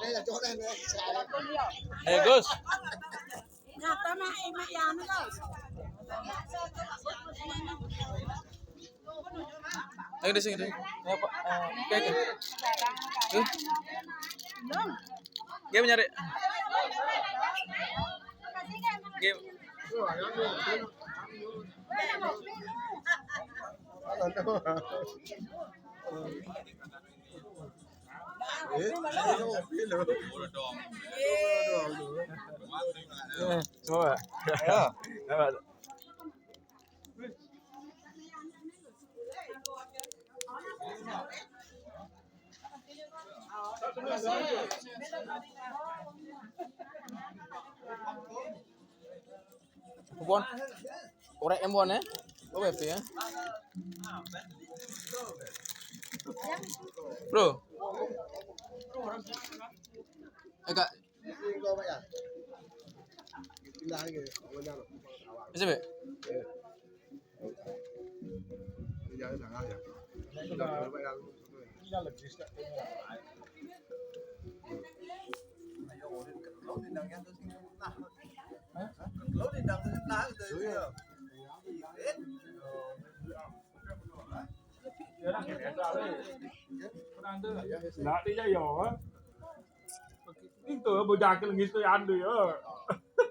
Đây là chỗ này này. Hey Gus. Nhà ta này em mẹ già nữa rồi. Ayo di sini. Ya Pak. Oke. Game nyari. Game. Coba. Ya. Bon, korek em bon ya, lo web ya, bro. Kak, bisa be? Lah đi dây dò á. Cái tựa bờ già cái là nghĩ tôi ăn được á.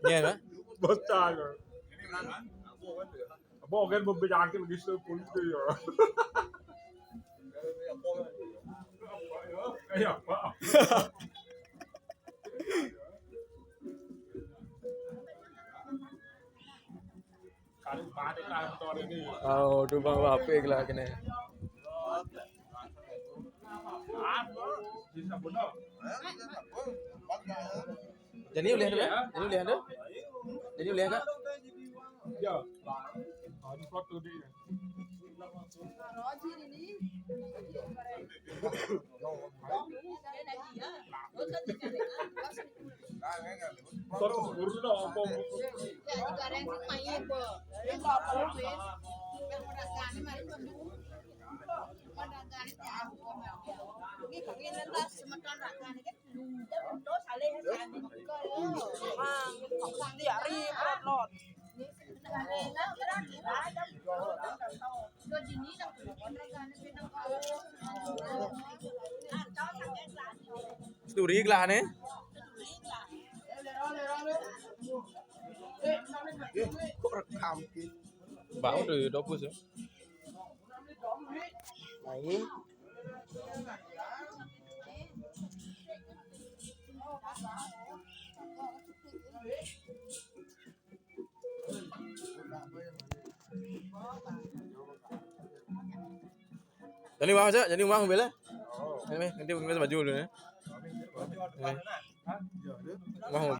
Iya kan? Bớt cha rồi. Bỏ cái bờ già cái là nghĩ tôi cuốn tôi rồi. Cái apa? Kali pada kan motor ini. Oh, tu bang HP lah kena. Bisa benar. Jadi ulihan tu, jadi ulihan tu, jadi ulihan kak. Ya. Ini foto dia. Foto urus dah apa? Sturi lah ni. Kok rekam gitu. Bau tu dopus ya. Main. Jadi mau aja, jadi mau bela. Nanti kita baju dulu ya. Mau.